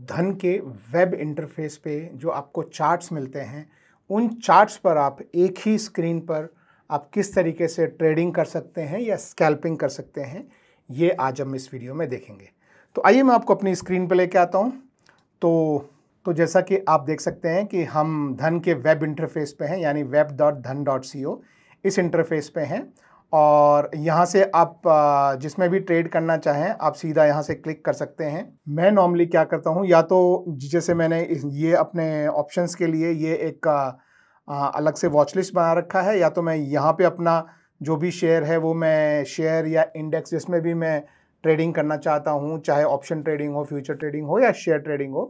धन के web interface पे जो आपको चार्ट्स मिलते हैं, उन चार्ट्स पर आप एक ही स्क्रीन पर आप किस तरीके से ट्रेडिंग कर सकते हैं या स्कैल्पिंग कर सकते हैं, ये आज हम इस वीडियो में देखेंगे। तो आइए मैं आपको अपनी स्क्रीन पे लेके आता हूँ। तो जैसा कि आप देख सकते हैं कि हम धन के वेब इंटरफेस पे हैं, यानी web.dhan.co इस इंटरफेस पे हैं और यहाँ से आप जिसमें भी ट्रेड करना चाहें आप सीधा यहाँ से क्लिक कर सकते हैं। मैं नॉर्मली क्या करता हूँ, या तो जैसे मैंने ये अपने ऑप्शंस के लिए ये एक अलग से वॉच लिस्ट बना रखा है, या तो मैं यहाँ पे अपना जो भी शेयर है वो मैं शेयर या इंडेक्स जिसमें भी मैं ट्रेडिंग करना चाहता हूँ, चाहे ऑप्शन ट्रेडिंग हो, फ्यूचर ट्रेडिंग हो या शेयर ट्रेडिंग हो,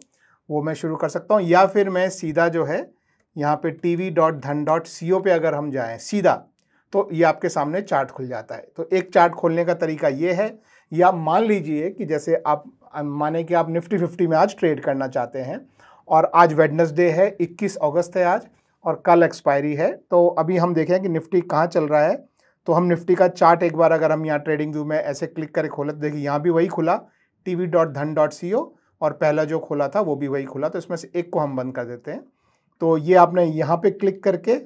वो मैं शुरू कर सकता हूँ। या फिर मैं सीधा जो है यहाँ पे tv.dhan.co पे अगर हम जाएं सीधा, तो ये आपके सामने चार्ट खुल जाता है। तो एक चार्ट खोलने का तरीका ये है, या मान लीजिए कि जैसे आप माने कि आप निफ्टी 50 में आज ट्रेड करना चाहते हैं और आज वेडनेसडे है, 21 अगस्त है आज और कल एक्सपायरी है। तो अभी हम देखें कि निफ्टी कहाँ चल रहा है। तो हम निफ्टी का चार्ट एक बार अगर हम यहाँ ट्रेडिंग व्यू में ऐसे क्लिक करके खोले तो देखिए यहाँ भी वही खुला tv.dhan.co और पहला जो खोला था वो भी वही खुला। तो इसमें से एक को हम बंद कर देते हैं। तो ये आपने यहाँ पे क्लिक करके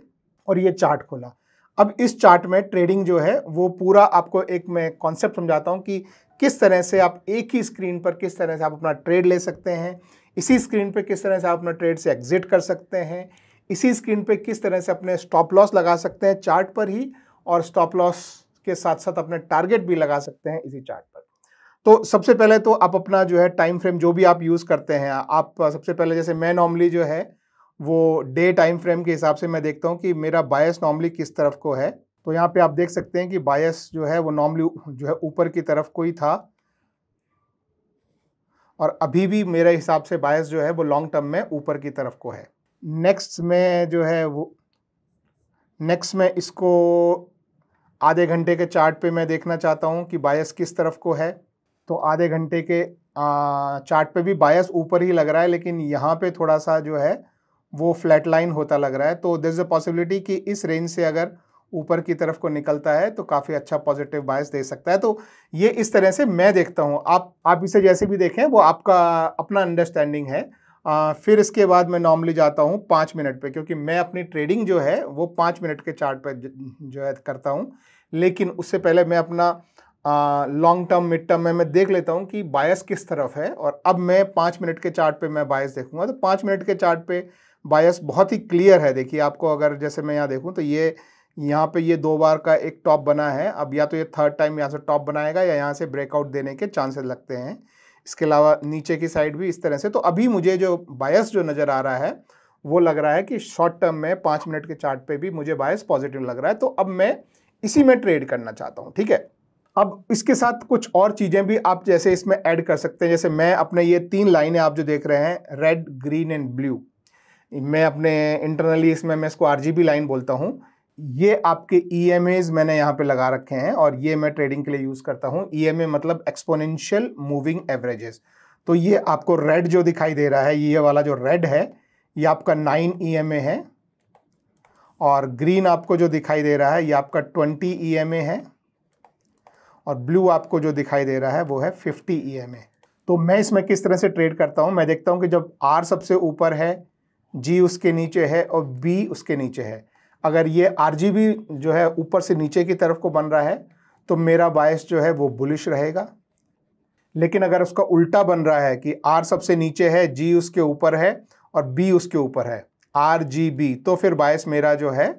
और ये चार्ट खोला। अब इस चार्ट में ट्रेडिंग जो है वो पूरा आपको एक मैं कॉन्सेप्ट समझाता हूँ कि किस तरह से आप एक ही स्क्रीन पर किस तरह से आप अपना ट्रेड ले सकते हैं, इसी स्क्रीन पे किस तरह से आप अपना ट्रेड से एग्जिट कर सकते हैं, इसी स्क्रीन पे किस तरह से अपने स्टॉप लॉस लगा सकते हैं चार्ट पर ही, और स्टॉप लॉस के साथ साथ अपने टारगेट भी लगा सकते हैं इसी चार्ट पर। तो सबसे पहले तो आप अपना जो है टाइम फ्रेम जो भी आप यूज़ करते हैं, आप सबसे पहले जैसे मैं नॉर्मली जो है वो डे टाइम फ्रेम के हिसाब से मैं देखता हूँ कि मेरा बायस नॉर्मली किस तरफ को है। तो यहाँ पे आप देख सकते हैं कि बायस जो है वो नॉर्मली जो है ऊपर की तरफ को ही था और अभी भी मेरे हिसाब से बायस जो है वो लॉन्ग टर्म में ऊपर की तरफ को है। नेक्स्ट में इसको आधे घंटे के चार्ट पे मैं देखना चाहता हूँ कि बायस किस तरफ को है। तो आधे घंटे के चार्ट पे भी बायस ऊपर ही लग रहा है, लेकिन यहाँ पे थोड़ा सा जो है वो फ्लैट लाइन होता लग रहा है। तो देयर इज अ पॉसिबिलिटी कि इस रेंज से अगर ऊपर की तरफ को निकलता है तो काफ़ी अच्छा पॉजिटिव बायस दे सकता है। तो ये इस तरह से मैं देखता हूँ। आप इसे जैसे भी देखें वो आपका अपना अंडरस्टैंडिंग है। फिर इसके बाद मैं नॉर्मली जाता हूँ 5 मिनट पे, क्योंकि मैं अपनी ट्रेडिंग जो है वो 5 मिनट के चार्ट पे जो है करता हूँ। लेकिन उससे पहले मैं अपना लॉन्ग टर्म मिड टर्म में मैं देख लेता हूँ कि बायस किस तरफ है, और अब मैं 5 मिनट के चार्ट पे मैं बायस देखूंगा। तो 5 मिनट के चार्ट पे बायस बहुत ही क्लियर है। देखिए आपको अगर जैसे मैं यहाँ देखूँ तो ये यहाँ पे ये 2 बार का एक टॉप बना है। अब या तो ये थर्ड टाइम यहाँ से टॉप बनाएगा या यहाँ से ब्रेकआउट देने के चांसेस लगते हैं। इसके अलावा नीचे की साइड भी इस तरह से। तो अभी मुझे जो बायस जो नज़र आ रहा है वो लग रहा है कि शॉर्ट टर्म में 5 मिनट के चार्ट पे भी मुझे बायस पॉजिटिव लग रहा है। तो अब मैं इसी में ट्रेड करना चाहता हूँ, ठीक है। अब इसके साथ कुछ और चीज़ें भी आप जैसे इसमें ऐड कर सकते हैं। जैसे मैं अपने ये 3 लाइनें आप जो देख रहे हैं, रेड, ग्रीन एंड ब्लू, मैं अपने इंटरनली इसमें मैं इसको RGB लाइन बोलता हूँ। ये आपके EMAs मैंने यहाँ पे लगा रखे हैं और ये मैं ट्रेडिंग के लिए यूज़ करता हूँ। EMA मतलब एक्सपोनेंशियल मूविंग एवरेजेस। तो ये आपको रेड जो दिखाई दे रहा है, ये वाला जो रेड है ये आपका 9 EMA है, और ग्रीन आपको जो दिखाई दे रहा है ये आपका 20 EMA है, और ब्लू आपको जो दिखाई दे रहा है वो है 50 EMA। तो मैं इसमें किस तरह से ट्रेड करता हूँ, मैं देखता हूँ कि जब R सबसे ऊपर है, G उसके नीचे है और B उसके नीचे है, अगर ये RGB जो है ऊपर से नीचे की तरफ को बन रहा है तो मेरा बायस जो है वो बुलिश रहेगा। लेकिन अगर उसका उल्टा बन रहा है कि R सबसे नीचे है, G उसके ऊपर है और B उसके ऊपर है, RGB, तो फिर बायस मेरा जो है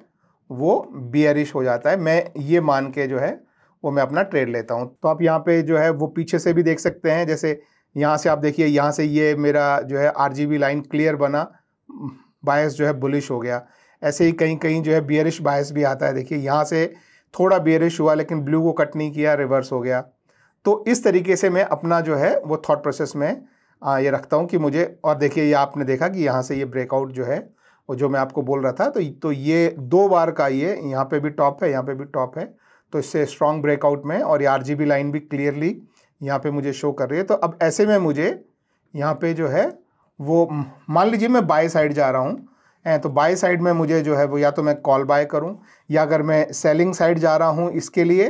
वो बियरिश हो जाता है। मैं ये मान के जो है वो मैं अपना ट्रेड लेता हूँ। तो आप यहाँ पे जो है वो पीछे से भी देख सकते हैं। जैसे यहाँ से आप देखिए, यहाँ से ये मेरा जो है RGB लाइन क्लियर बना, बायस जो है बुलिश हो गया। ऐसे ही कहीं कहीं जो है बियरिश बायस भी आता है। देखिए यहाँ से थोड़ा बियरिश हुआ लेकिन ब्लू को कट नहीं किया, रिवर्स हो गया। तो इस तरीके से मैं अपना जो है वो थॉट प्रोसेस में ये रखता हूँ कि मुझे, और देखिए ये आपने देखा कि यहाँ से ये ब्रेकआउट जो है वो जो मैं आपको बोल रहा था, तो ये 2 बार का ये यहाँ पे भी टॉप है, यहाँ पे भी टॉप है, तो इससे स्ट्रॉन्ग ब्रेकआउट में, और ये RGB लाइन भी क्लियरली यहाँ पे मुझे शो कर रही है। तो अब ऐसे में मुझे यहाँ पे जो है वो, मान लीजिए मैं बाय साइड जा रहा हूँ, तो बाय साइड में मुझे जो है वो या तो मैं कॉल बाय करूँ, या अगर मैं सेलिंग साइड जा रहा हूँ इसके लिए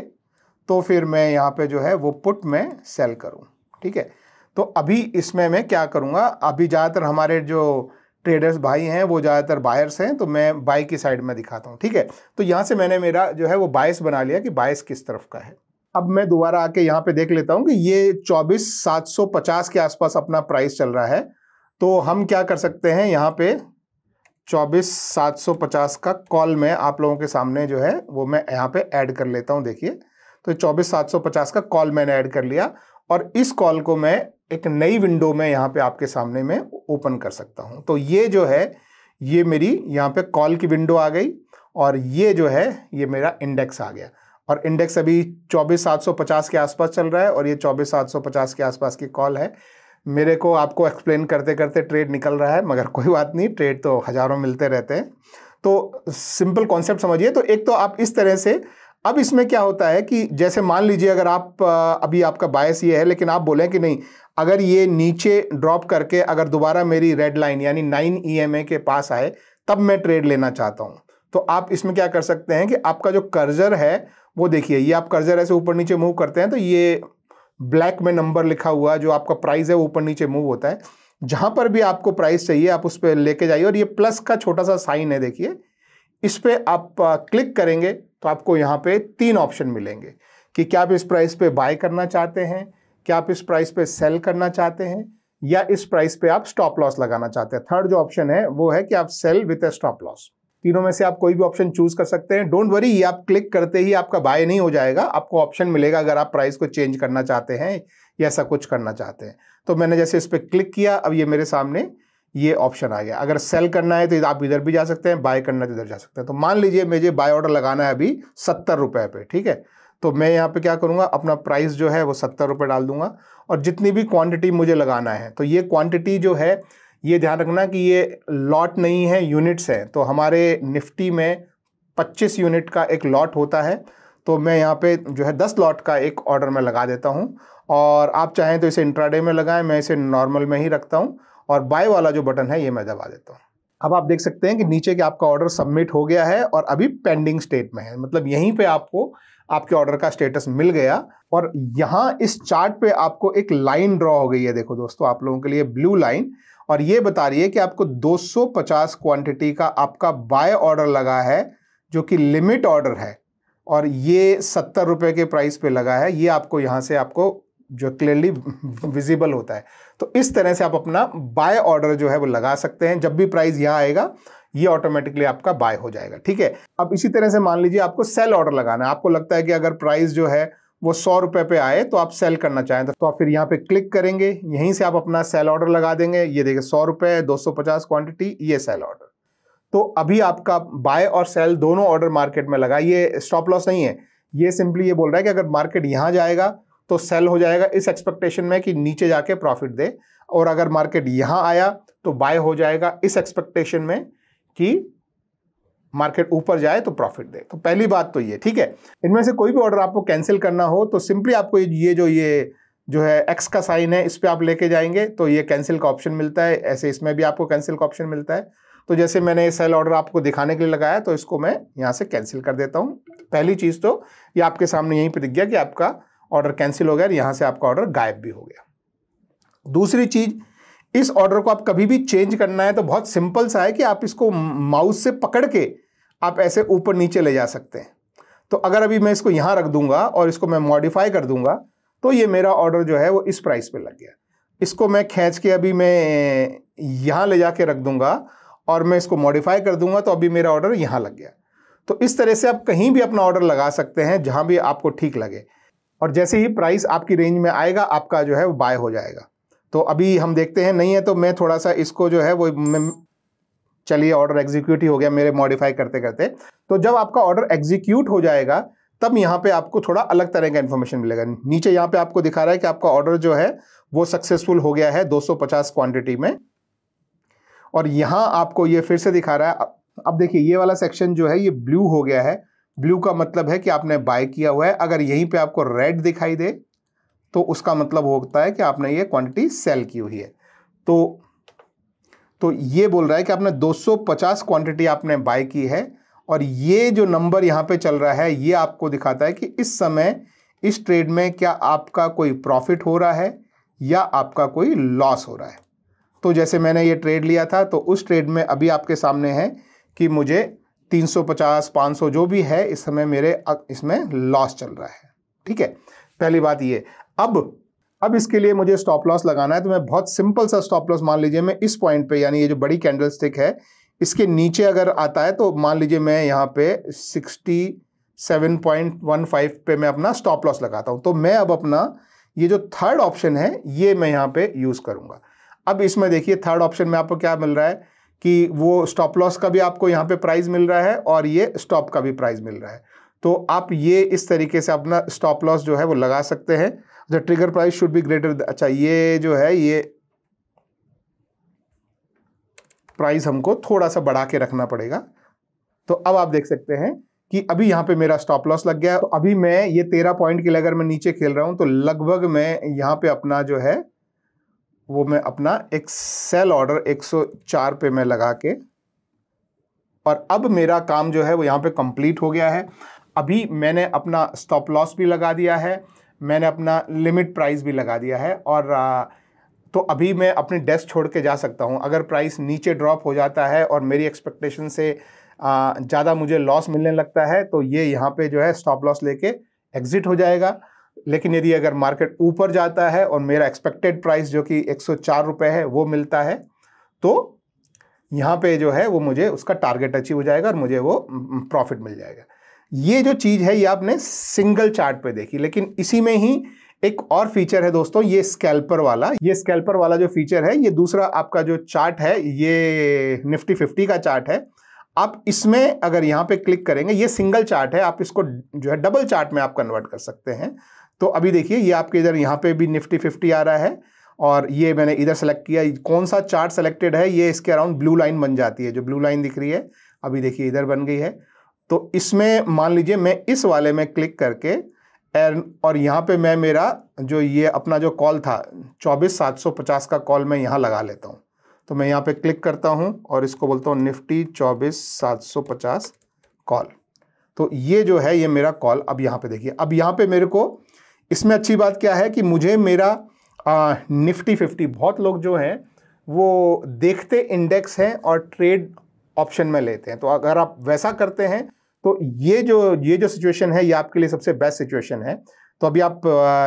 तो फिर मैं यहाँ पे जो है वो पुट में सेल करूँ, ठीक है। तो अभी इसमें मैं क्या करूँगा, अभी ज़्यादातर हमारे जो ट्रेडर्स भाई हैं वो ज़्यादातर बायर्स हैं, तो मैं बाय की साइड में दिखाता हूँ, ठीक है। तो यहाँ से मैंने मेरा जो है वो बायस बना लिया कि बायस किस तरफ का है। अब मैं दोबारा आके यहाँ पे देख लेता हूँ कि ये 24,750 के आसपास अपना प्राइस चल रहा है। तो हम क्या कर सकते हैं, यहाँ पे 24,750 का कॉल में आप लोगों के सामने जो है वो मैं यहाँ पे ऐड कर लेता हूँ। देखिए, तो 24,750 का कॉल मैंने ऐड कर लिया और इस कॉल को मैं एक नई विंडो में यहाँ पे आपके सामने में ओपन कर सकता हूँ। तो ये जो है ये मेरी यहाँ पे कॉल की विंडो आ गई और ये जो है ये मेरा इंडेक्स आ गया और इंडेक्स अभी 24,750 के आसपास चल रहा है और ये 24,750 के आसपास की कॉल है। मेरे को आपको एक्सप्लेन करते करते ट्रेड निकल रहा है, मगर कोई बात नहीं, ट्रेड तो हज़ारों मिलते रहते हैं। तो सिंपल कॉन्सेप्ट समझिए। तो एक तो आप इस तरह से, अब इसमें क्या होता है कि जैसे मान लीजिए अगर आप अभी आपका बायस ये है, लेकिन आप बोलें कि नहीं, अगर ये नीचे ड्रॉप करके अगर दोबारा मेरी रेड लाइन यानी 9 EMA के पास आए तब मैं ट्रेड लेना चाहता हूँ, तो आप इसमें क्या कर सकते हैं कि आपका जो कर्जर है वो देखिए, ये आप कर्जर ऐसे ऊपर नीचे मूव करते हैं तो ये ब्लैक में नंबर लिखा हुआ जो आपका प्राइस है वो ऊपर नीचे मूव होता है। जहां पर भी आपको प्राइस चाहिए आप उस पर लेके जाइए और ये प्लस का छोटा सा साइन है, देखिए, इस पे आप क्लिक करेंगे तो आपको यहाँ पे 3 ऑप्शन मिलेंगे कि क्या आप इस प्राइस पे बाय करना चाहते हैं, क्या आप इस प्राइस पे सेल करना चाहते हैं, या इस प्राइस पे आप स्टॉप लॉस लगाना चाहते हैं। थर्ड जो ऑप्शन है वो है कि आप sell with a stop loss. तीनों में से आप कोई भी ऑप्शन चूज कर सकते हैं। डोंट वरी, ये आप क्लिक करते ही आपका बाय नहीं हो जाएगा, आपको ऑप्शन मिलेगा अगर आप प्राइस को चेंज करना चाहते हैं या ऐसा कुछ करना चाहते हैं। तो मैंने जैसे इस पर क्लिक किया, अब ये मेरे सामने ये ऑप्शन आ गया। अगर सेल करना है तो आप इधर भी जा सकते हैं, बाय करना है तो इधर जा सकते हैं। तो मान लीजिए मुझे बाय ऑर्डर लगाना है अभी 70 रुपये पे, ठीक है। तो मैं यहाँ पे क्या करूँगा, अपना प्राइस जो है वो 70 रुपये डाल दूंगा और जितनी भी क्वांटिटी मुझे लगाना है, तो ये क्वांटिटी जो है ये ध्यान रखना कि ये लॉट नहीं है, यूनिट्स है। तो हमारे निफ्टी में 25 यूनिट का एक लॉट होता है, तो मैं यहाँ पे जो है 10 लॉट का एक ऑर्डर में लगा देता हूँ और आप चाहें तो इसे इंट्राडे में लगाएं, मैं इसे नॉर्मल में ही रखता हूँ और बाय वाला जो बटन है ये मैं दबा देता हूँ। अब आप देख सकते हैं कि नीचे के आपका ऑर्डर सबमिट हो गया है और अभी पेंडिंग स्टेट में है, मतलब यहीं पे आपको आपके ऑर्डर का स्टेटस मिल गया। और यहाँ इस चार्ट पे आपको एक लाइन ड्रॉ हो गई है, देखो दोस्तों, आप लोगों के लिए ब्लू लाइन, और ये बता रही है कि आपको 250 क्वांटिटी का आपका बाय ऑर्डर लगा है जो कि लिमिट ऑर्डर है और ये 70 रुपये के प्राइस पे लगा है। ये आपको यहाँ से आपको जो क्लियरली विजिबल होता है। तो इस तरह से आप अपना बाय ऑर्डर जो है वो लगा सकते हैं। जब भी प्राइस यहाँ आएगा ये ऑटोमेटिकली आपका बाय हो जाएगा, ठीक है। अब इसी तरह से मान लीजिए आपको सेल ऑर्डर लगाना है, आपको लगता है कि अगर प्राइस जो है वो 100 रुपये पे आए तो आप सेल करना चाहें तो आप फिर यहाँ पे क्लिक करेंगे, यहीं से आप अपना सेल ऑर्डर लगा देंगे। ये देखिए 100 रुपये, 250 क्वांटिटी, ये सेल ऑर्डर। तो अभी आपका बाय और सेल दोनों ऑर्डर मार्केट में लगा। ये स्टॉप लॉस नहीं है, ये सिंपली ये बोल रहा है कि अगर मार्केट यहाँ जाएगा तो सेल हो जाएगा इस एक्सपेक्टेशन में कि नीचे जाके प्रॉफिट दे, और अगर मार्केट यहाँ आया तो बाय हो जाएगा इस एक्सपेक्टेशन में कि मार्केट ऊपर जाए तो प्रॉफिट दे। तो पहली बात तो ये, ठीक है। इनमें से कोई भी ऑर्डर आपको कैंसिल करना हो तो सिंपली आपको ये जो है एक्स का साइन है इस पर आप लेके जाएंगे तो ये कैंसिल का ऑप्शन मिलता है। ऐसे इसमें भी आपको कैंसिल का ऑप्शन मिलता है। तो जैसे मैंने सेल ऑर्डर आपको दिखाने के लिए लगाया तो इसको मैं यहाँ से कैंसिल कर देता हूँ। पहली चीज़ तो ये आपके सामने यहीं पर दिख गया कि आपका ऑर्डर कैंसिल हो गया और यहाँ से आपका ऑर्डर गायब भी हो गया। दूसरी चीज़, इस ऑर्डर को आप कभी भी चेंज करना है तो बहुत सिंपल सा है कि आप इसको माउस से पकड़ के आप ऐसे ऊपर नीचे ले जा सकते हैं। तो अगर अभी मैं इसको यहाँ रख दूंगा और इसको मैं मॉडिफाई कर दूंगा तो ये मेरा ऑर्डर जो है वो इस प्राइस पे लग गया। इसको मैं खींच के अभी मैं यहाँ ले जाके रख दूंगा और मैं इसको मॉडिफाई कर दूंगा तो अभी मेरा ऑर्डर यहाँ लग गया। तो इस तरह से आप कहीं भी अपना ऑर्डर लगा सकते हैं जहाँ भी आपको ठीक लगे, और जैसे ही प्राइस आपकी रेंज में आएगा आपका जो है वो बाय हो जाएगा। तो अभी हम देखते हैं, नहीं है तो मैं थोड़ा सा इसको जो है वो चलिए ऑर्डर एग्जीक्यूट ही हो गया मेरे मॉडिफाई करते करते। तो जब आपका ऑर्डर एग्जीक्यूट हो जाएगा तब यहाँ पे आपको थोड़ा अलग तरह का इन्फॉर्मेशन मिलेगा। नीचे यहाँ पे आपको दिखा रहा है कि आपका ऑर्डर जो है वो सक्सेसफुल हो गया है 250 क्वांटिटी में, और यहाँ आपको ये फिर से दिखा रहा है। अब देखिए ये वाला सेक्शन जो है ये ब्लू हो गया है। ब्लू का मतलब है कि आपने बाय किया हुआ है। अगर यहीं पे आपको रेड दिखाई दे तो उसका मतलब होता है कि आपने ये क्वांटिटी सेल की हुई है। तो ये बोल रहा है कि आपने 250 क्वांटिटी आपने बाय की है, और ये जो नंबर यहाँ पे चल रहा है ये आपको दिखाता है कि इस समय इस ट्रेड में क्या आपका कोई प्रॉफिट हो रहा है या आपका कोई लॉस हो रहा है। तो जैसे मैंने ये ट्रेड लिया था, तो उस ट्रेड में अभी आपके सामने है कि मुझे 350 500 जो भी है इस समय मेरे इसमें लॉस चल रहा है। ठीक है, पहली बात ये। अब इसके लिए मुझे स्टॉप लॉस लगाना है, तो मैं बहुत सिंपल सा स्टॉप लॉस मान लीजिए मैं इस पॉइंट पे, यानी ये जो बड़ी कैंडल स्टिक है इसके नीचे अगर आता है तो मान लीजिए मैं यहाँ पे 67.15 पे मैं अपना स्टॉप लॉस लगाता हूँ। तो मैं अब अपना ये जो थर्ड ऑप्शन है ये मैं यहाँ पे यूज़ करूँगा। अब इसमें देखिए थर्ड ऑप्शन में आपको क्या मिल रहा है कि वो स्टॉप लॉस का भी आपको यहाँ पे प्राइस मिल रहा है और ये स्टॉप का भी प्राइस मिल रहा है। तो आप ये इस तरीके से अपना स्टॉप लॉस जो है वो लगा सकते हैं। The trigger price should be greater, अच्छा ये जो है ये प्राइस हमको थोड़ा सा बढ़ा के रखना पड़ेगा। तो अब आप देख सकते हैं कि अभी यहाँ पे मेरा स्टॉप लॉस लग गया। तो अभी मैं ये 13 पॉइंट के लिए अगर मैं नीचे खेल रहा हूँ तो लगभग मैं यहाँ पे अपना जो है वो मैं अपना एक सेल ऑर्डर 104 पे मैं लगा के, और अब मेरा काम जो है वो यहाँ पे कंप्लीट हो गया है। अभी मैंने अपना स्टॉप लॉस भी लगा दिया है, मैंने अपना लिमिट प्राइस भी लगा दिया है, और तो अभी मैं अपनी डेस्क छोड़ के जा सकता हूँ। अगर प्राइस नीचे ड्रॉप हो जाता है और मेरी एक्सपेक्टेशन से ज़्यादा मुझे लॉस मिलने लगता है तो ये यहाँ पे जो है स्टॉप लॉस लेके एग्जिट हो जाएगा। लेकिन यदि अगर मार्केट ऊपर जाता है और मेरा एक्सपेक्टेड प्राइस जो कि 104 रुपये है वो मिलता है तो यहाँ पे जो है वो मुझे उसका टारगेट अचीव हो जाएगा और मुझे वो प्रॉफिट मिल जाएगा। ये जो चीज़ है ये आपने सिंगल चार्ट पे देखी, लेकिन इसी में ही एक और फीचर है दोस्तों, ये स्कैल्पर वाला। ये स्कैल्पर वाला जो फीचर है, ये दूसरा आपका जो चार्ट है ये निफ्टी 50 का चार्ट है। आप इसमें अगर यहाँ पे क्लिक करेंगे, ये सिंगल चार्ट है, आप इसको जो है डबल चार्ट में आप कन्वर्ट कर सकते हैं। तो अभी देखिए ये आपके इधर यहाँ पे भी निफ्टी 50 आ रहा है और ये मैंने इधर सेलेक्ट किया। कौन सा चार्ट सेलेक्टेड है, ये इसके अराउंड ब्लू लाइन बन जाती है, जो ब्लू लाइन दिख रही है अभी देखिए इधर बन गई है। तो इसमें मान लीजिए मैं इस वाले में क्लिक करके और यहाँ पे मैं मेरा जो ये अपना जो कॉल था 24,750 का कॉल मैं यहाँ लगा लेता हूँ। तो मैं यहाँ पे क्लिक करता हूँ और इसको बोलता हूँ निफ्टी 24,750 कॉल। तो ये जो है ये मेरा कॉल अब यहाँ पे देखिए। अब यहाँ पे मेरे को इसमें अच्छी बात क्या है कि मुझे मेरा निफ्टी 50, बहुत लोग जो हैं वो देखते इंडेक्स हैं और ट्रेड ऑप्शन में लेते हैं। तो अगर आप वैसा करते हैं तो ये जो सिचुएशन है ये आपके लिए सबसे बेस्ट सिचुएशन है। तो अभी आप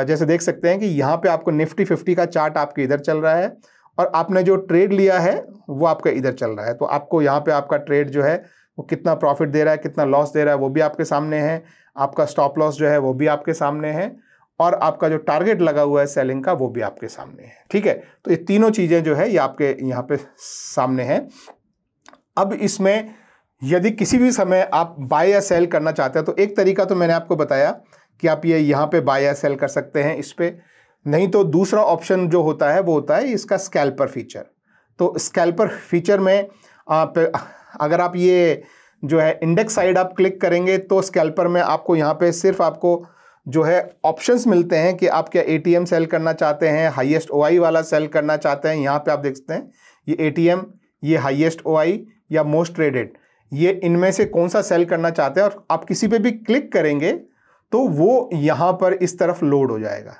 जैसे देख सकते हैं कि यहाँ पे आपको निफ्टी 50 का चार्ट आपके इधर चल रहा है और आपने जो ट्रेड लिया है वो आपका इधर चल रहा है। तो आपको यहाँ पे आपका ट्रेड जो है वो कितना प्रॉफिट दे रहा है, कितना लॉस दे रहा है वो भी आपके सामने है, आपका स्टॉप लॉस जो है वो भी आपके सामने है, और आपका जो टारगेट लगा हुआ है सेलिंग का वो भी आपके सामने है। ठीक है, तो ये तीनों चीज़ें जो है ये आपके यहाँ पे सामने है। अब इसमें यदि किसी भी समय आप बाय या सेल करना चाहते हैं तो एक तरीका तो मैंने आपको बताया कि आप ये यहाँ पे बाय या सेल कर सकते हैं इस पे, नहीं तो दूसरा ऑप्शन जो होता है वो होता है इसका स्कैल्पर फीचर। तो स्कैल्पर फीचर में अगर आप ये जो है इंडेक्स साइड आप क्लिक करेंगे तो स्कैल्पर में आपको यहाँ पे सिर्फ आपको जो है ऑप्शंस मिलते हैं कि आप क्या एटीएम सेल करना चाहते हैं, हाईएस्ट ओआई वाला सेल करना चाहते हैं। यहाँ पे आप देख सकते हैं ये एटीएम, ये हाईएस्ट ओआई या मोस्ट ट्रेडेड, ये इनमें से कौन सा सेल करना चाहते हैं, और आप किसी पे भी क्लिक करेंगे तो वो यहाँ पर इस तरफ लोड हो जाएगा।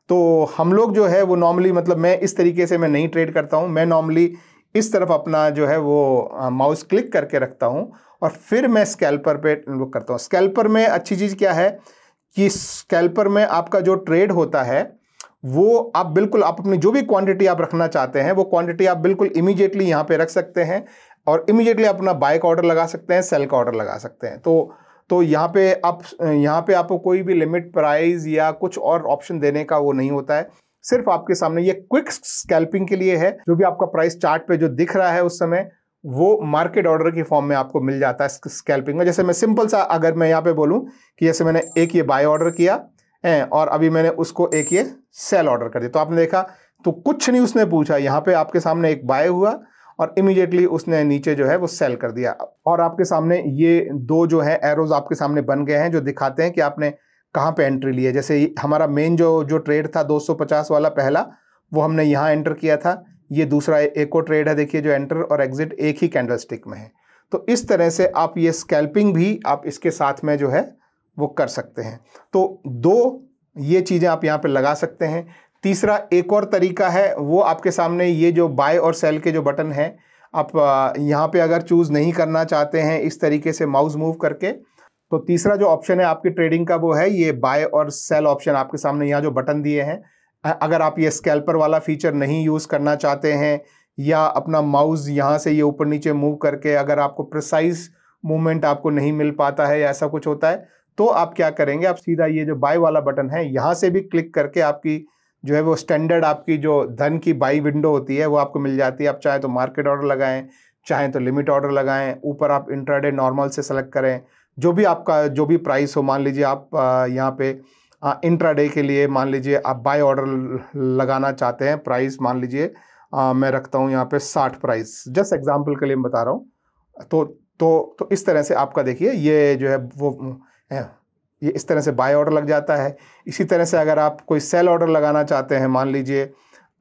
तो हम लोग जो है वो नॉर्मली, मतलब मैं इस तरीके से मैं नहीं ट्रेड करता हूँ, मैं नॉर्मली इस तरफ अपना जो है वो माउस क्लिक करके रखता हूँ और फिर मैं स्कैल्पर पे लुक करता हूँ। स्कैल्पर में अच्छी चीज़ क्या है कि स्कैल्पर में आपका जो ट्रेड होता है वो आप बिल्कुल आप अपनी जो भी क्वांटिटी आप रखना चाहते हैं वो क्वांटिटी आप बिल्कुल इमीडिएटली यहाँ पे रख सकते हैं और इमीडिएटली अपना बाय का ऑर्डर लगा सकते हैं, सेल का ऑर्डर लगा सकते हैं। तो यहाँ पे आपको कोई भी लिमिट प्राइस या कुछ और ऑप्शन देने का वो नहीं होता है, सिर्फ आपके सामने ये क्विक स्कैल्पिंग के लिए है। जो भी आपका प्राइस चार्ट पे जो दिख रहा है उस समय वो मार्केट ऑर्डर की फॉर्म में आपको मिल जाता है स्कैल्पिंग में। जैसे मैं सिंपल सा अगर मैं यहाँ पे बोलूँ कि जैसे मैंने एक ये बाय ऑर्डर किया है और अभी मैंने उसको एक ये सेल ऑर्डर कर दिया, तो आपने देखा तो कुछ नहीं उसने पूछा, यहाँ पे आपके सामने एक बाय हुआ और इमीडिएटली उसने नीचे जो है वो सेल कर दिया। और आपके सामने ये दो जो है एरोज आपके सामने बन गए हैं जो दिखाते हैं कि आपने कहाँ पे एंट्री ली है। जैसे हमारा मेन जो ट्रेड था 250 वाला पहला, वो हमने यहाँ एंटर किया था। ये दूसरा एक और ट्रेड है, देखिए जो एंटर और एग्जिट एक ही कैंडल स्टिक में है। तो इस तरह से आप ये स्कैल्पिंग भी आप इसके साथ में जो है वो कर सकते हैं। तो दो ये चीज़ें आप यहाँ पे लगा सकते हैं। तीसरा एक और तरीका है, वो आपके सामने ये जो बाय और सेल के जो बटन हैं, आप यहाँ पे अगर चूज़ नहीं करना चाहते हैं इस तरीके से माउस मूव करके, तो तीसरा जो ऑप्शन है आपकी ट्रेडिंग का वो है ये बाय और सेल ऑप्शन। आपके सामने यहाँ जो बटन दिए हैं, अगर आप ये स्कैल्पर वाला फीचर नहीं यूज़ करना चाहते हैं या अपना माउस यहाँ से ये ऊपर नीचे मूव करके अगर आपको प्रिसाइज मूवमेंट आपको नहीं मिल पाता है या ऐसा कुछ होता है, तो आप क्या करेंगे, आप सीधा ये जो बाय वाला बटन है यहाँ से भी क्लिक करके आपकी जो है वो स्टैंडर्ड आपकी जो धन की बाई विंडो होती है वो आपको मिल जाती है। आप चाहे तो मार्केट ऑर्डर लगाएं, चाहें तो लिमिट ऑर्डर लगाएं, ऊपर आप इंट्राडे नॉर्मल से सेलेक्ट करें, जो भी आपका जो भी प्राइस हो। मान लीजिए आप यहाँ पे इंट्राडे के लिए मान लीजिए आप बाय ऑर्डर लगाना चाहते हैं, प्राइस मान लीजिए मैं रखता हूँ यहाँ पे 60 प्राइस, जस्ट एग्जांपल के लिए मैं बता रहा हूँ। तो इस तरह से आपका देखिए ये जो है वो ये इस तरह से बाय ऑर्डर लग जाता है। इसी तरह से अगर आप कोई सेल ऑर्डर लगाना चाहते हैं, मान लीजिए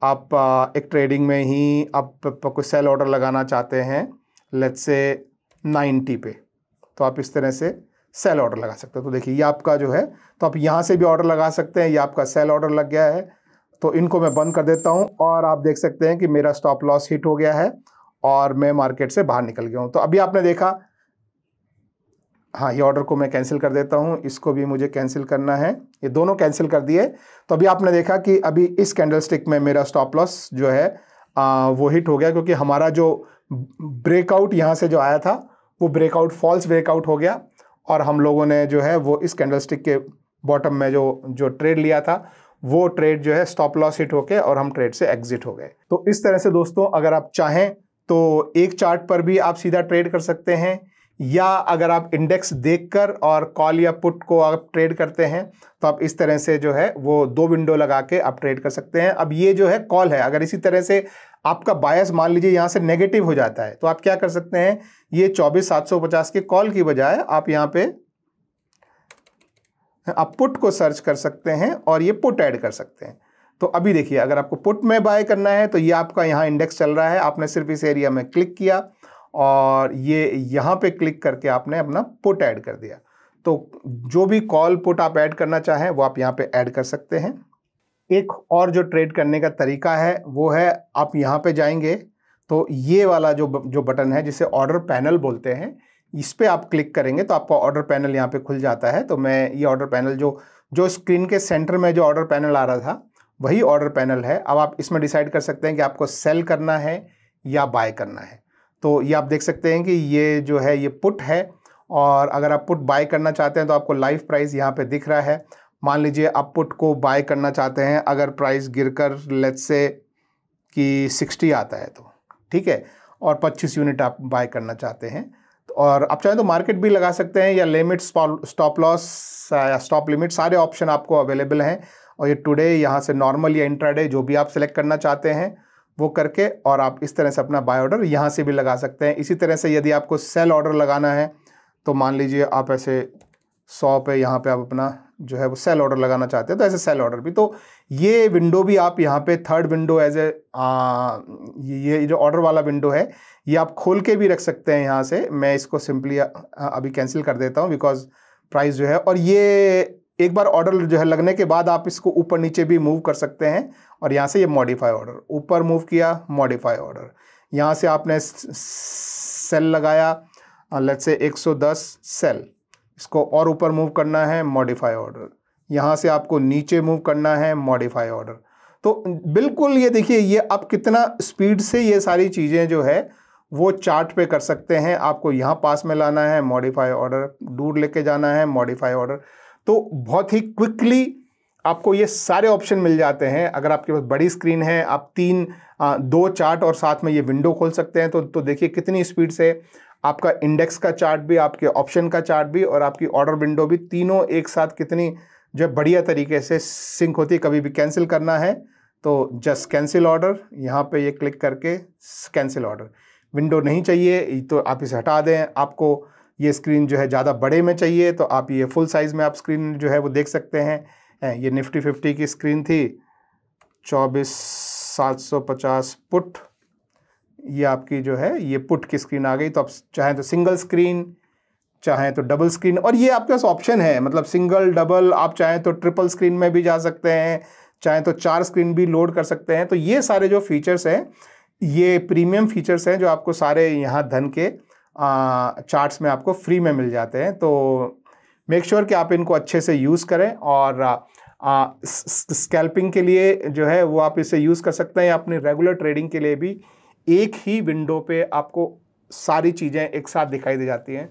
आप एक ट्रेडिंग में ही आप कोई सेल ऑर्डर लगाना चाहते हैं लेट्स से 90 पे, तो आप इस तरह से सेल ऑर्डर लगा सकते हो। तो देखिए ये आपका जो है, तो आप यहाँ से भी ऑर्डर लगा सकते हैं, ये आपका सेल ऑर्डर लग गया है। तो इनको मैं बंद कर देता हूँ और आप देख सकते हैं कि मेरा स्टॉप लॉस हिट हो गया है और मैं मार्केट से बाहर निकल गया हूँ। तो अभी आपने देखा, हाँ ये ऑर्डर को मैं कैंसिल कर देता हूँ, इसको भी मुझे कैंसिल करना है, ये दोनों कैंसिल कर दिए। तो अभी आपने देखा कि अभी इस कैंडलस्टिक में मेरा स्टॉप लॉस जो है वो हिट हो गया, क्योंकि हमारा जो ब्रेकआउट यहाँ से जो आया था वो ब्रेकआउट फॉल्स ब्रेकआउट हो गया और हम लोगों ने जो है वो इस कैंडलस्टिक के बॉटम में जो ट्रेड लिया था वो ट्रेड जो है स्टॉप लॉस हिट होके और हम ट्रेड से एग्जिट हो गए। तो इस तरह से दोस्तों अगर आप चाहें तो एक चार्ट पर भी आप सीधा ट्रेड कर सकते हैं, या अगर आप इंडेक्स देखकर और कॉल या पुट को आप ट्रेड करते हैं तो आप इस तरह से जो है वो 2 विंडो लगा के आप ट्रेड कर सकते हैं। अब ये जो है कॉल है, अगर इसी तरह से आपका बायस मान लीजिए यहाँ से नेगेटिव हो जाता है तो आप क्या कर सकते हैं, ये 24,750 के कॉल की बजाय आप यहाँ पे आप पुट को सर्च कर सकते हैं और ये पुट ऐड कर सकते हैं। तो अभी देखिए अगर आपको पुट में बाय करना है तो ये आपका यहाँ इंडेक्स चल रहा है, आपने सिर्फ इस एरिया में क्लिक किया और ये यहाँ पे क्लिक करके आपने अपना पुट ऐड कर दिया। तो जो भी कॉल पुट आप ऐड करना चाहें वो आप यहाँ पे ऐड कर सकते हैं। एक और जो ट्रेड करने का तरीका है वो है, आप यहाँ पे जाएंगे तो ये वाला जो बटन है जिसे ऑर्डर पैनल बोलते हैं, इस पर आप क्लिक करेंगे तो आपका ऑर्डर पैनल यहाँ पे खुल जाता है। तो मैं ये ऑर्डर पैनल जो स्क्रीन के सेंटर में जो ऑर्डर पैनल आ रहा था वही ऑर्डर पैनल है। अब आप इसमें डिसाइड कर सकते हैं कि आपको सेल करना है या बाय करना है। तो ये आप देख सकते हैं कि ये जो है ये पुट है, और अगर आप पुट बाय करना चाहते हैं तो आपको लाइव प्राइस यहाँ पे दिख रहा है। मान लीजिए आप पुट को बाय करना चाहते हैं, अगर प्राइस गिरकर लेट्स से कि 60 आता है तो ठीक है, और 25 यूनिट आप बाय करना चाहते हैं, और आप चाहें तो मार्केट भी लगा सकते हैं या लिमिट, स्टॉप लॉस या स्टॉप लिमिट, सारे ऑप्शन आपको अवेलेबल हैं। और ये टुडे यहाँ से नॉर्मल या इंट्राडे जो भी आप सेलेक्ट करना चाहते हैं वो करके, और आप इस तरह से अपना बाय ऑर्डर यहाँ से भी लगा सकते हैं। इसी तरह से यदि आपको सेल ऑर्डर लगाना है तो मान लीजिए आप ऐसे 100 पे यहाँ पे आप अपना जो है वो सेल ऑर्डर लगाना चाहते हैं तो ऐसे सेल ऑर्डर भी, तो ये विंडो भी आप यहाँ पे थर्ड विंडो एज ए ये जो ऑर्डर वाला विंडो है ये आप खोल के भी रख सकते हैं यहाँ से। मैं इसको सिंपली अभी कैंसिल कर देता हूँ बिकॉज प्राइस जो है, और ये एक बार ऑर्डर जो है लगने के बाद आप इसको ऊपर नीचे भी मूव कर सकते हैं, और यहाँ से ये मॉडिफाई ऑर्डर ऊपर मूव किया, मॉडिफाई ऑर्डर, यहाँ से आपने सेल लगाया लेट्स से 110 सेल, इसको और ऊपर मूव करना है, मॉडिफाई ऑर्डर, यहाँ से आपको नीचे मूव करना है, मॉडिफाई ऑर्डर। तो बिल्कुल ये देखिए ये आप कितना स्पीड से ये सारी चीज़ें जो है वो चार्ट पे कर सकते हैं। आपको यहाँ पास में लाना है, मॉडिफाई ऑर्डर, दूर लेके जाना है, मॉडिफाई ऑर्डर। तो बहुत ही क्विकली आपको ये सारे ऑप्शन मिल जाते हैं। अगर आपके पास बड़ी स्क्रीन है, आप 2 चार्ट और साथ में ये विंडो खोल सकते हैं। तो देखिए कितनी स्पीड से आपका इंडेक्स का चार्ट भी, आपके ऑप्शन का चार्ट भी और आपकी ऑर्डर विंडो भी, तीनों एक साथ कितनी जो बढ़िया तरीके से सिंक होती है। कभी भी कैंसिल करना है तो जस्ट कैंसिल ऑर्डर, यहाँ पे ये क्लिक करके कैंसिल ऑर्डर। विंडो नहीं चाहिए तो आप इसे हटा दें। आपको ये स्क्रीन जो है ज़्यादा बड़े में चाहिए तो आप ये फुल साइज़ में आप स्क्रीन जो है वो देख सकते हैं। ये निफ्टी 50 की स्क्रीन थी, 24,750 पुट, ये आपकी जो है ये पुट की स्क्रीन आ गई। तो आप चाहें तो सिंगल स्क्रीन, चाहें तो डबल स्क्रीन, और ये आपके पास ऑप्शन है, मतलब सिंगल डबल, आप चाहें तो ट्रिपल स्क्रीन में भी जा सकते हैं, चाहे तो 4 स्क्रीन भी लोड कर सकते हैं। तो ये सारे जो फीचर्स हैं, ये प्रीमियम फीचर्स हैं जो आपको सारे यहाँ धन के चार्ट्स में आपको फ्री में मिल जाते हैं। तो मेक श्योर कि आप इनको अच्छे से यूज़ करें, और स्कैल्पिंग के लिए जो है वो आप इसे यूज़ कर सकते हैं, या अपनी रेगुलर ट्रेडिंग के लिए भी एक ही विंडो पे आपको सारी चीज़ें एक साथ दिखाई दे जाती हैं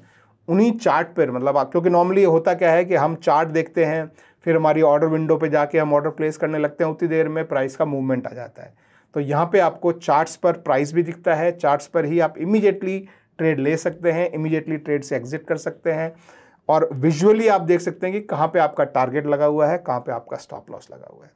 उन्हीं चार्ट पर। मतलब आप, क्योंकि नॉर्मली होता क्या है कि हम चार्ट देखते हैं, फिर हमारी ऑर्डर विंडो पे जाके हम ऑर्डर प्लेस करने लगते हैं, उतनी देर में प्राइस का मूवमेंट आ जाता है। तो यहाँ पे आपको चार्ट्स पर प्राइस भी दिखता है, चार्ट्स पर ही आप इमीडिएटली ट्रेड ले सकते हैं, इमीडिएटली ट्रेड से एग्जिट कर सकते हैं, और विजुअली आप देख सकते हैं कि कहाँ पे आपका टारगेट लगा हुआ है, कहाँ पे आपका स्टॉप लॉस लगा हुआ है।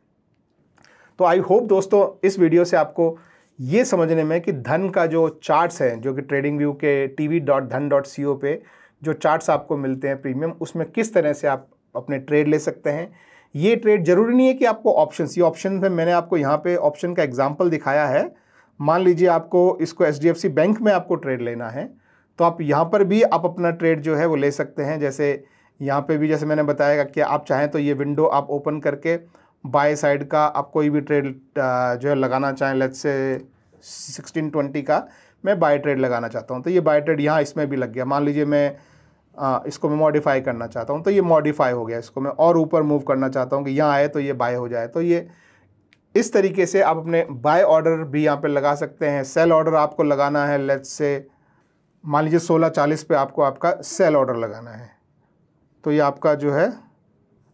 तो आई होप दोस्तों इस वीडियो से आपको ये समझने में कि धन का जो चार्ट्स हैं, जो कि ट्रेडिंग व्यू के tv.dhan.co पे जो चार्ट्स आपको मिलते हैं प्रीमियम, उसमें किस तरह से आप अपने ट्रेड ले सकते हैं। ये ट्रेड जरूरी नहीं है कि आपको ऑप्शंस, ये ऑप्शन में मैंने आपको यहाँ पे ऑप्शन का एग्जांपल दिखाया है। मान लीजिए आपको इसको HDFC बैंक में आपको ट्रेड लेना है, तो आप यहाँ पर भी आप अपना ट्रेड जो है वो ले सकते हैं। जैसे यहाँ पे भी जैसे मैंने बताया कि आप चाहें तो ये विंडो आप ओपन करके बाय साइड का आप कोई भी ट्रेड जो है लगाना चाहें, लेट्स से 1620 का मैं बाय ट्रेड लगाना चाहता हूँ, तो ये बाय ट्रेड यहाँ इसमें भी लग गया। मान लीजिए मैं इसको मैं मॉडिफाई करना चाहता हूँ, तो ये मॉडिफाई हो गया। इसको मैं और ऊपर मूव करना चाहता हूँ कि यहाँ आए तो ये बाय हो जाए। तो ये इस तरीके से आप अपने बाय ऑर्डर भी यहाँ पे लगा सकते हैं। सेल ऑर्डर आपको लगाना है, लेट्स से मान लीजिए 1640 पे आपको आपका सेल ऑर्डर लगाना है, तो ये आपका जो है,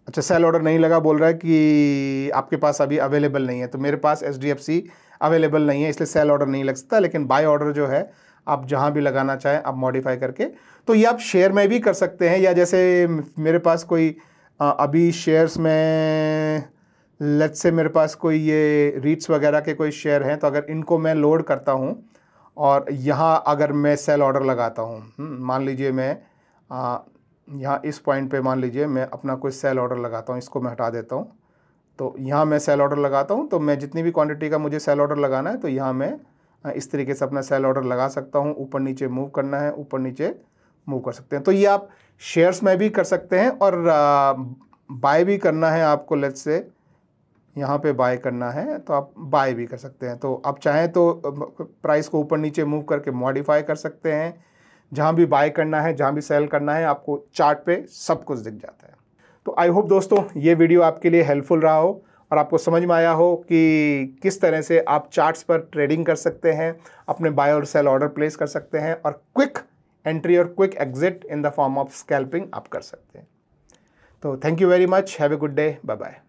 अच्छा सेल ऑर्डर नहीं लगा, बोल रहा है कि आपके पास अभी अवेलेबल नहीं है। तो मेरे पास HDFC अवेलेबल नहीं है, इसलिए सेल ऑर्डर नहीं लग सकता। लेकिन बाय ऑर्डर जो है आप जहाँ भी लगाना चाहें आप मॉडिफाई करके, तो ये आप शेयर में भी कर सकते हैं। या जैसे मेरे पास कोई अभी शेयर्स में, लेट्स से मेरे पास कोई ये रीट्स वगैरह के कोई शेयर हैं, तो अगर इनको मैं लोड करता हूँ और यहाँ अगर मैं सेल ऑर्डर लगाता हूँ, मान लीजिए मैं यहाँ इस पॉइंट पे मान लीजिए मैं अपना कोई सेल ऑर्डर लगाता हूँ, इसको मैं हटा देता हूँ। तो यहाँ मैं सेल ऑर्डर लगाता हूँ, तो मैं जितनी भी क्वांटिटी का मुझे सेल ऑर्डर लगाना है, तो यहाँ मैं इस तरीके से अपना सेल ऑर्डर लगा सकता हूँ। ऊपर नीचे मूव करना है, ऊपर नीचे मूव कर सकते हैं। तो ये आप शेयर्स में भी कर सकते हैं, और बाय भी करना है आपको, लेट्स से यहाँ पे बाय करना है तो आप बाय भी कर सकते हैं। तो आप चाहें तो प्राइस को ऊपर नीचे मूव करके मॉडिफाई कर सकते हैं। जहाँ भी बाय करना है, जहाँ भी सेल करना है, आपको चार्ट पे सब कुछ दिख जाता है। तो आई होप दोस्तों ये वीडियो आपके लिए हेल्पफुल रहा हो, और आपको समझ में आया हो कि किस तरह से आप चार्ट्स पर ट्रेडिंग कर सकते हैं, अपने बाय और सेल ऑर्डर प्लेस कर सकते हैं, और क्विक एंट्री और quick exit in the form of scalping आप कर सकते हैं। तो thank you very much, have a good day, bye bye.